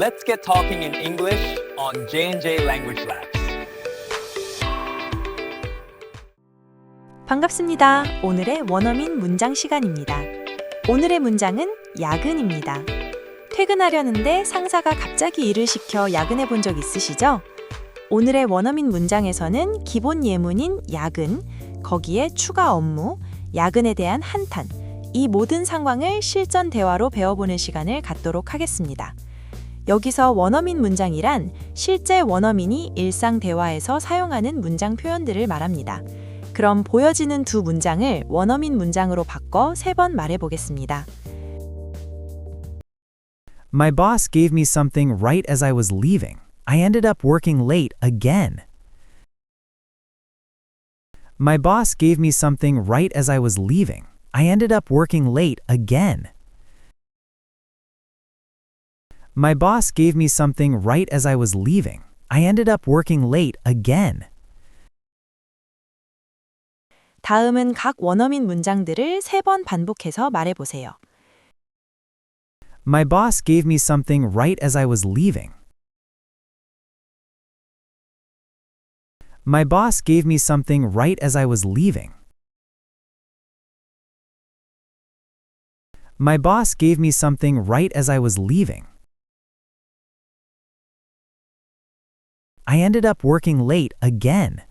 Let's get talking in English on J&J Language Labs. 반갑습니다. 오늘의 원어민 문장 시간입니다. 오늘의 문장은 야근입니다. 퇴근하려는데 상사가 갑자기 일을 시켜 야근해 본 적 있으시죠? 오늘의 원어민 문장에서는 기본 예문인 야근, 거기에 추가 업무, 야근에 대한 한탄, 이 모든 상황을 실전 대화로 배워보는 시간을 갖도록 하겠습니다. 여기서 원어민 문장이란 실제 원어민이 일상 대화에서 사용하는 문장 표현들을 말합니다. 그럼 보여지는 두 문장을 원어민 문장으로 바꿔 3번 말해보겠습니다. My boss gave me something right as I was leaving. I ended up working late again. My boss gave me something right as I was leaving. I ended up working late again. My boss gave me something right as I was leaving. I ended up working late again. 다음은 각 원어민 문장들을 3번 반복해서 말해보세요. My boss gave me something right as I was leaving. My boss gave me something right as I was leaving. My boss gave me something right as I was leaving. I ended up working late again.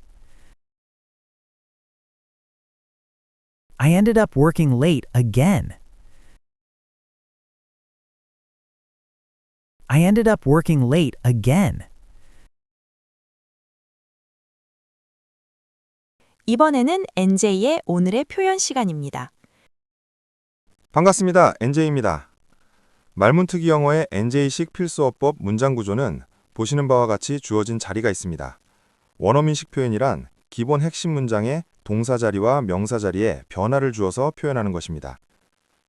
I ended up working late again. I ended up working late again. 이번에는 NJ의 오늘의 표현 시간입니다. 반갑습니다. NJ입니다. 말문특이 영어의 NJ식 필수어법 문장 구조는 보시는 바와 같이 주어진 자리가 있습니다. 원어민식 표현이란 기본 핵심 문장의 동사 자리와 명사 자리에 변화를 주어서 표현하는 것입니다.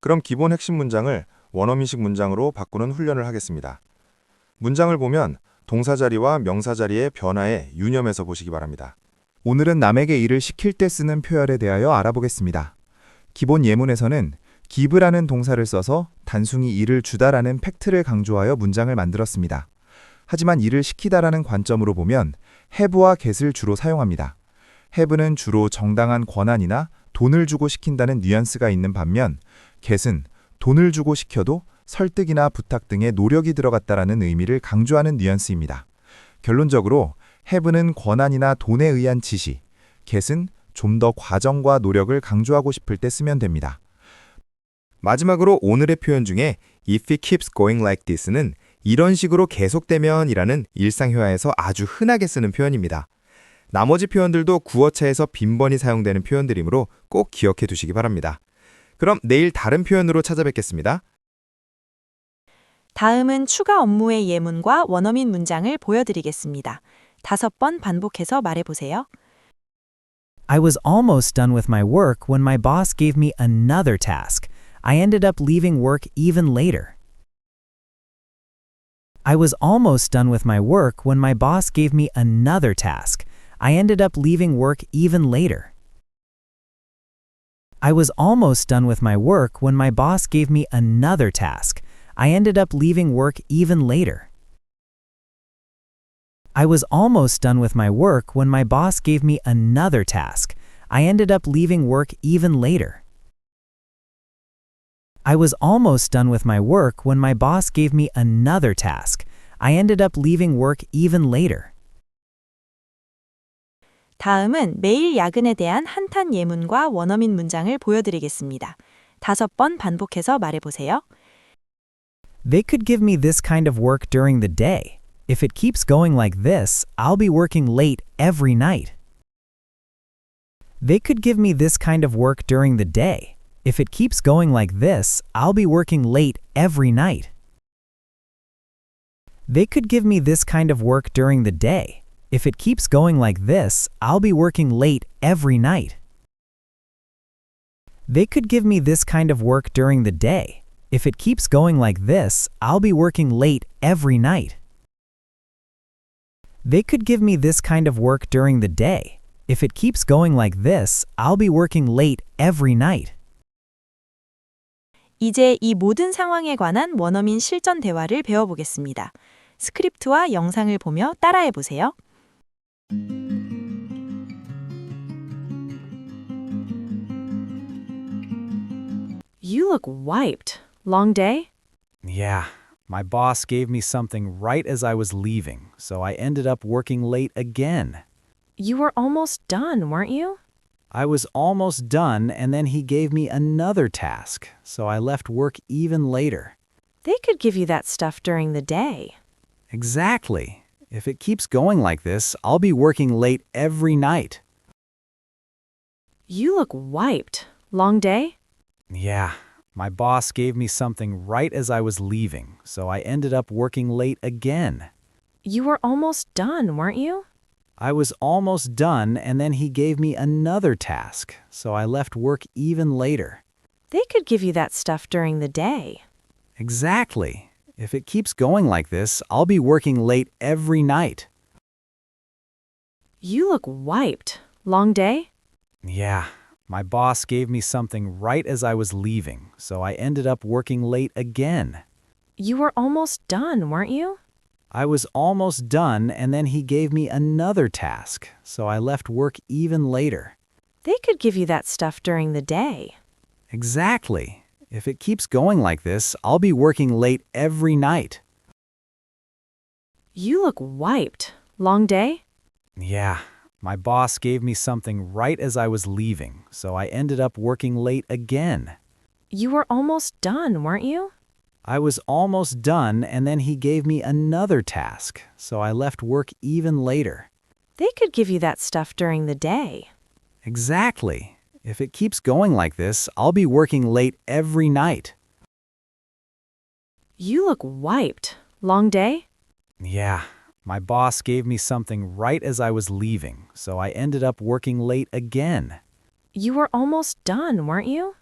그럼 기본 핵심 문장을 원어민식 문장으로 바꾸는 훈련을 하겠습니다. 문장을 보면 동사 자리와 명사 자리의 변화에 유념해서 보시기 바랍니다. 오늘은 남에게 일을 시킬 때 쓰는 표현에 대하여 알아보겠습니다. 기본 예문에서는 give라는 동사를 써서 단순히 일을 주다라는 팩트를 강조하여 문장을 만들었습니다. 하지만 일을 시키다라는 관점으로 보면 have와 get을 주로 사용합니다. have는 주로 정당한 권한이나 돈을 주고 시킨다는 뉘앙스가 있는 반면 get은 돈을 주고 시켜도 설득이나 부탁 등의 노력이 들어갔다라는 의미를 강조하는 뉘앙스입니다. 결론적으로 have는 권한이나 돈에 의한 지시, get은 좀 더 과정과 노력을 강조하고 싶을 때 쓰면 됩니다. 마지막으로 오늘의 표현 중에 If it keeps going like this는 이런 식으로 계속되면 이라는 일상회화에서 아주 흔하게 쓰는 표현입니다. 나머지 표현들도 구어체에서 빈번히 사용되는 표현들이므로 꼭 기억해 두시기 바랍니다. 그럼 내일 다른 표현으로 찾아뵙겠습니다. 다음은 추가 업무의 예문과 원어민 문장을 보여드리겠습니다. 5번 반복해서 말해보세요. I was almost done with my work when my boss gave me another task. I ended up leaving work even later. I was almost done with my work when my boss gave me another task. I ended up leaving work even later. I was almost done with my work when my boss gave me another task. I ended up leaving work even later. I was almost done with my work when my boss gave me another task. I ended up leaving work even later. I was almost done with my work when my boss gave me another task. I ended up leaving work even later. 다음은 매일 야근에 대한 한탄 예문과 원어민 문장을 보여드리겠습니다. 5번 반복해서 말해보세요. They could give me this kind of work during the day. If it keeps going like this, I'll be working late every night. They could give me this kind of work during the day. If it keeps going like this, I'll be working late every night. They could give me this kind of work during the day. If it keeps going like this, I'll be working late every night. They could give me this kind of work during the day. If it keeps going like this, I'll be working late every night. They could give me this kind of work during the day. If it keeps going like this, I'll be working late every night. 이제 이 모든 상황에 관한 원어민 실전 대화를 배워보겠습니다. 스크립트와 영상을 보며 따라해 보세요. You look wiped. Long day? Yeah, my boss gave me something right as I was leaving, so I ended up working late again. You were almost done, weren't you? I was almost done, and then he gave me another task, so I left work even later. They could give you that stuff during the day. Exactly. If it keeps going like this, I'll be working late every night. You look wiped. Long day? Yeah, my boss gave me something right as I was leaving, so I ended up working late again. You were almost done, weren't you? I was almost done, and then he gave me another task, so I left work even later. They could give you that stuff during the day. Exactly. If it keeps going like this, I'll be working late every night. You look wiped. Long day? Yeah, my boss gave me something right as I was leaving, so I ended up working late again. You were almost done, weren't you? I was almost done, and then he gave me another task, so I left work even later. They could give you that stuff during the day. Exactly. If it keeps going like this, I'll be working late every night. You look wiped. Long day? Yeah, my boss gave me something right as I was leaving, so I ended up working late again. You were almost done, weren't you? I was almost done, and then he gave me another task, so I left work even later. They could give you that stuff during the day. Exactly. If it keeps going like this, I'll be working late every night. You look wiped. Long day? Yeah, my boss gave me something right as I was leaving, so I ended up working late again. You were almost done, weren't you?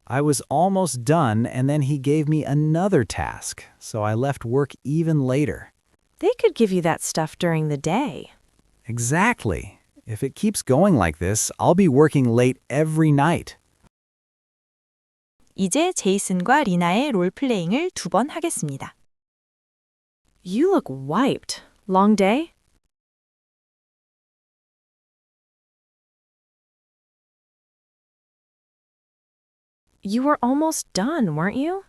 I was almost done, and then he gave me another task, so I left work even later. They could give you that stuff during the day. Exactly. If it keeps going like this, I'll be working late every night. 이제 제이슨과 리나의 롤플레잉을 2번 하겠습니다. You look wiped. Long day? You were almost done, weren't you?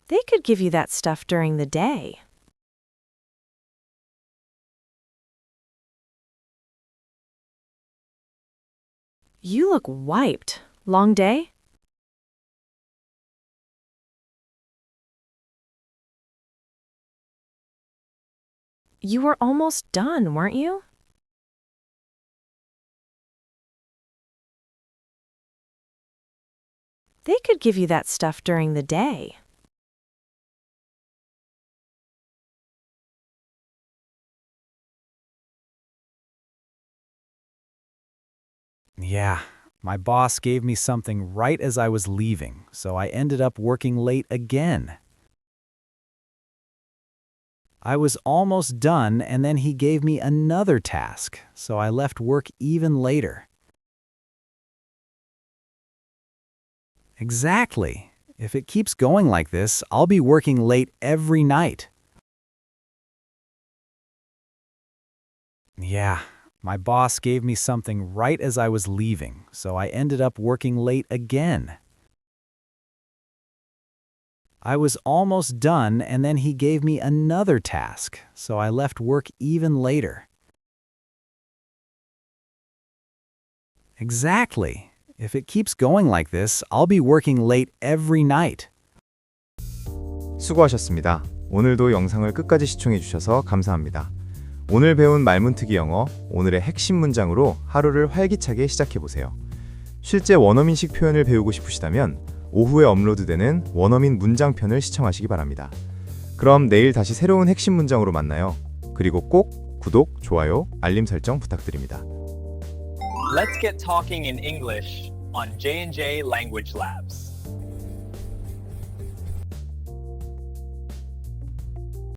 They could give you that stuff during the day. You look wiped. Long day? You were almost done, weren't you? They could give you that stuff during the day. Yeah, my boss gave me something right as I was leaving, so I ended up working late again. I was almost done, and then he gave me another task, so I left work even later. Exactly. If it keeps going like this, I'll be working late every night. Yeah, my boss gave me something right as I was leaving, so I ended up working late again. I was almost done, and then he gave me another task, so I left work even later. Exactly. If it keeps going like this, I'll be working late every night. 수고하셨습니다. 오늘도 영상을 끝까지 시청해 주셔서 감사합니다. 오늘 배운 말문특이 영어, 오늘의 핵심 문장으로 하루를 활기차게 시작해 보세요. 실제 원어민식 표현을 배우고 싶으시다면 오후에 업로드되는 원어민 문장편을 시청하시기 바랍니다. 그럼 내일 다시 새로운 핵심 문장으로 만나요. 그리고 꼭 구독, 좋아요, 알림 설정 부탁드립니다. Let's get talking in English on J&J Language Labs.